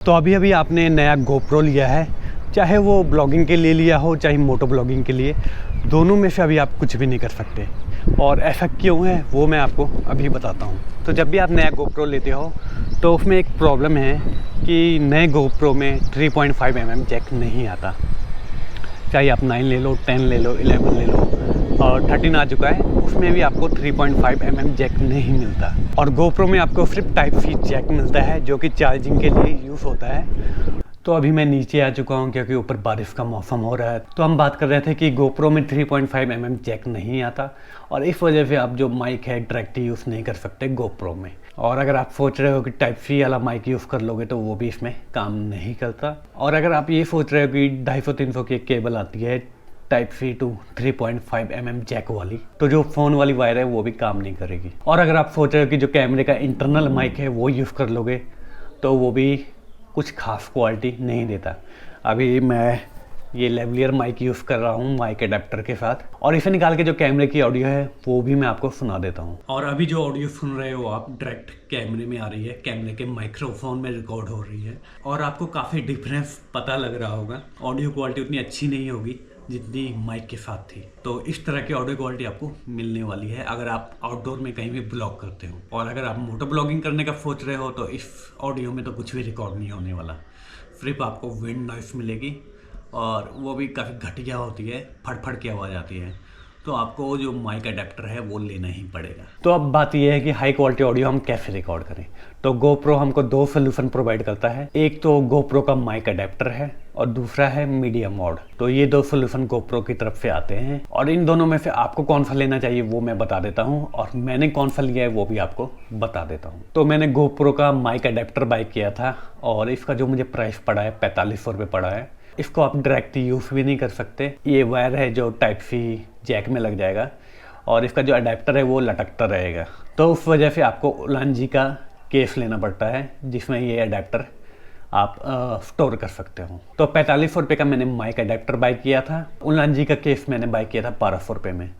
तो अभी अभी आपने नया गोप्रो लिया है, चाहे वो ब्लॉगिंग के लिए लिया हो चाहे मोटो ब्लॉगिंग के लिए, दोनों में से अभी आप कुछ भी नहीं कर सकते। और ऐसा क्यों है वो मैं आपको अभी बताता हूँ। तो जब भी आप नया गोप्रो लेते हो तो उसमें एक प्रॉब्लम है कि नए गोप्रो में 3.5 mm जैक नहीं आता। चाहे आप 9 ले लो, 10 ले लो, 11 ले लो, और 13 आ चुका है, उसमें भी आपको 3.5 mm जैक नहीं मिलता। और गोप्रो में आपको सिर्फ टाइप सी जैक मिलता है जो कि चार्जिंग के लिए यूज़ होता है। तो अभी मैं नीचे आ चुका हूँ क्योंकि ऊपर बारिश का मौसम हो रहा है। तो हम बात कर रहे थे कि गोप्रो में 3.5 mm जैक नहीं आता और इस वजह से आप जो माइक है डायरेक्ट यूज़ नहीं कर सकते गोप्रो में। और अगर आप सोच रहे हो कि टाइप सी वाला माइक यूज़ कर लोगे तो वो भी इसमें काम नहीं करता। और अगर आप ये सोच रहे हो कि 250-300 की एक केबल आती है type C to 3.5 mm jack वाली, तो जो फ़ोन वाली वायर है वो भी काम नहीं करेगी। और अगर आप सोच रहे हो कि जो कैमरे का इंटरनल माइक है वो यूज़ कर लोगे तो वो भी कुछ खास क्वालिटी नहीं देता। अभी मैं ये लेवलियर माइक यूज़ कर रहा हूँ माइक अडेप्टर के साथ, और इसे निकाल के जो कैमरे की ऑडियो है वो भी मैं आपको सुना देता हूँ। और अभी जो ऑडियो सुन रहे हो आप डायरेक्ट कैमरे में आ रही है, कैमरे के माइक्रोफोन में रिकॉर्ड हो रही है, और आपको काफ़ी डिफरेंस पता लग रहा होगा। ऑडियो क्वालिटी उतनी अच्छी नहीं होगी जितनी माइक के साथ थी। तो इस तरह की ऑडियो क्वालिटी आपको मिलने वाली है अगर आप आउटडोर में कहीं भी ब्लॉग करते हो। और अगर आप मोटो ब्लॉगिंग करने का सोच रहे हो तो इस ऑडियो में तो कुछ भी रिकॉर्ड नहीं होने वाला, सिर्फ आपको विंड नॉइस मिलेगी और वो भी काफ़ी घटिया होती है, फट की आवाज़ आती है। तो आपको जो माइक अडेप्टर है वो लेना ही पड़ेगा। तो अब बात यह है कि हाई क्वालिटी ऑडियो हम कैसे रिकॉर्ड करें। तो गोप्रो हमको दो सोल्यूशन प्रोवाइड करता है, एक तो गोप्रो का माइक अडेप्टर है और दूसरा है मीडिया मोड। तो ये दो सोल्यूशन गोप्रो की तरफ से आते हैं और इन दोनों में से आपको कौन सा लेना चाहिए वो मैं बता देता हूँ, और मैंने कौन सा लिया है वो भी आपको बता देता हूँ। तो मैंने गोप्रो का माइक अडेप्टर बाय किया था और इसका जो मुझे प्राइस पड़ा है 4500 रुपये पड़ा है। इसको आप डायरेक्ट यूज़ भी नहीं कर सकते, ये वायर है जो टाइप सी जैक में लग जाएगा और इसका जो अडेप्टर है वो लटकता रहेगा। तो उस वजह से आपको उलांजी का केस लेना पड़ता है जिसमें ये अडेप्टर आप स्टोर कर सकते हो। तो 4500 रुपये का मैंने माइक अडेप्टर बाय किया था, उलांजी का केस मैंने बाय किया था 1200 रुपये में।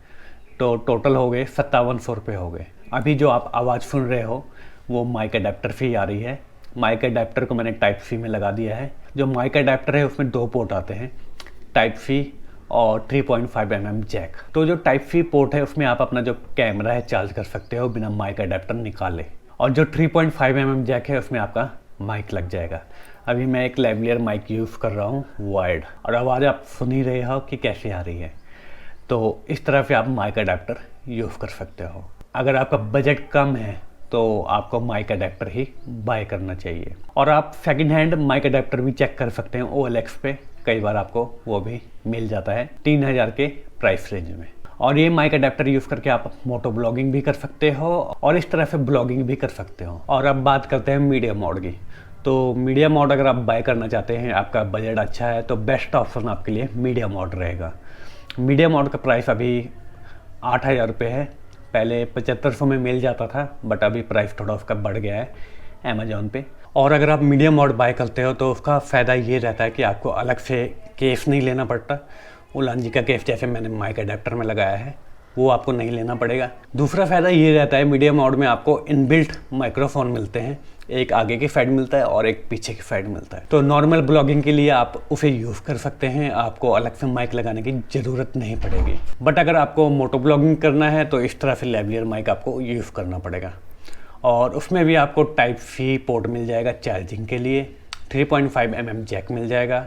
तो टोटल हो गए 5700 रुपये हो गए। अभी जो आप आवाज़ सुन रहे हो वो माइक अडेप्टर से ही आ रही है। माइक अडेप्टर को मैंने टाइप सी में लगा दिया है। जो माइक अडेप्टर है उसमें दो पोर्ट आते हैं, टाइप सी और 3.5 mm जैक। तो जो टाइप सी पोर्ट है उसमें आप अपना जो कैमरा है चार्ज कर सकते हो बिना माइक अडेप्टर निकाले, और जो 3.5 mm जैक है उसमें आपका माइक लग जाएगा। अभी मैं एक लेवलियर माइक यूज़ कर रहा हूँ वायर्ड, और आवाज़ आप सुन ही रहे हो कि कैसे आ रही है। तो इस तरह से आप माइक अडेप्टर यूज़ कर सकते हो। अगर आपका बजट कम है तो आपको माइक अडेप्टर ही बाय करना चाहिए। और आप सेकंड हैंड माइक अडेप्टर भी चेक कर सकते हैं OLX पे, कई बार आपको वो भी मिल जाता है 3000 के प्राइस रेंज में। और ये माइक अडेप्टर यूज़ करके आप मोटो ब्लॉगिंग भी कर सकते हो और इस तरह से ब्लॉगिंग भी कर सकते हो। और अब बात करते हैं मीडिया मोड की। तो मीडिया मोड अगर आप बाय करना चाहते हैं, आपका बजट अच्छा है, तो बेस्ट ऑप्शन आपके लिए मीडिया मोड रहेगा। मीडिया मोड का प्राइस अभी 8000 रुपये है। पहले 7500 में मिल जाता था, बट अभी प्राइस थोड़ा उसका बढ़ गया है अमेजोन पे। और अगर आप मीडिया मोड बाय करते हो तो उसका फ़ायदा ये रहता है कि आपको अलग से केस नहीं लेना पड़ता। उलांजी का केस जैसे मैंने माइक अडेप्टर में लगाया है वो आपको नहीं लेना पड़ेगा। दूसरा फ़ायदा ये रहता है मीडिया मोड में आपको इनबिल्ट माइक्रोफोन मिलते हैं, एक आगे की साइड मिलता है और एक पीछे की साइड मिलता है। तो नॉर्मल ब्लॉगिंग के लिए आप उसे यूज़ कर सकते हैं, आपको अलग से माइक लगाने की ज़रूरत नहीं पड़ेगी। बट अगर आपको मोटो ब्लॉगिंग करना है तो इस तरह से लेवलियर माइक आपको यूज़ करना पड़ेगा। और उसमें भी आपको टाइप सी पोर्ट मिल जाएगा चार्जिंग के लिए, 3.5 mm जैक मिल जाएगा।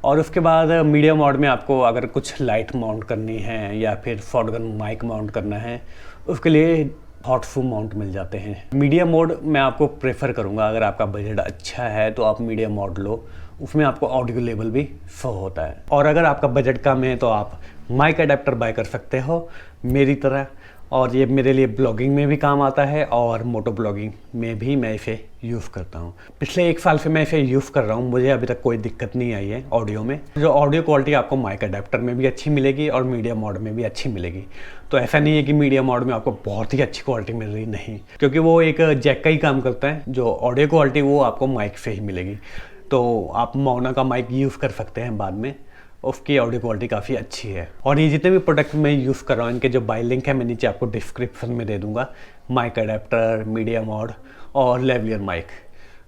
और उसके बाद मीडिया मोड में आपको अगर कुछ लाइट माउंट करनी है या फिर शॉटगन माइक माउंट करना है उसके लिए हॉट शू माउंट मिल जाते हैं। मीडिया मोड मैं आपको प्रेफर करूंगा, अगर आपका बजट अच्छा है तो आप मीडिया मोड लो, उसमें आपको ऑडियो लेवल भी शो होता है। और अगर आपका बजट कम है तो आप माइक अडेप्टर बाय कर सकते हो मेरी तरह, और ये मेरे लिए ब्लॉगिंग में भी काम आता है और मोटो ब्लॉगिंग में भी मैं इसे यूज़ करता हूँ। पिछले 1 साल से मैं इसे यूज़ कर रहा हूँ, मुझे अभी तक कोई दिक्कत नहीं आई है ऑडियो में। जो ऑडियो क्वालिटी आपको माइक अडेप्टर में भी अच्छी मिलेगी और मीडिया मोड में भी अच्छी मिलेगी। तो ऐसा नहीं है कि मीडिया मोड में आपको बहुत ही अच्छी क्वालिटी मिल रही, नहीं, क्योंकि वो एक जैक का ही काम करता है। जो ऑडियो क्वालिटी वो आपको माइक से ही मिलेगी। तो आप मोना का माइक यूज़ कर सकते हैं बाद में, उसकी ऑडियो क्वालिटी काफ़ी अच्छी है। और ये जितने भी प्रोडक्ट मैं यूज़ कर रहा हूँ इनके जो बाय लिंक है मैं नीचे आपको डिस्क्रिप्शन में दे दूँगा। माइक अडेप्टर, मीडिया मोड और लेवलियर माइक।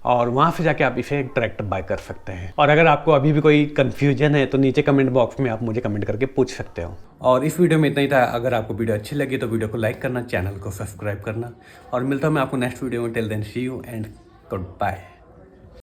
और वहाँ से जाके आप इसे एक ट्रैक्टर बाय कर सकते हैं। और अगर आपको अभी भी कोई कन्फ्यूजन है तो नीचे कमेंट बॉक्स में आप मुझे कमेंट करके पूछ सकते हो। और इस वीडियो में इतना ही था। अगर आपको वीडियो अच्छी लगी तो वीडियो को लाइक करना, चैनल को सब्सक्राइब करना, और मिलता हूँ मैं आपको नेक्स्ट वीडियो में। Till then see you and good bye.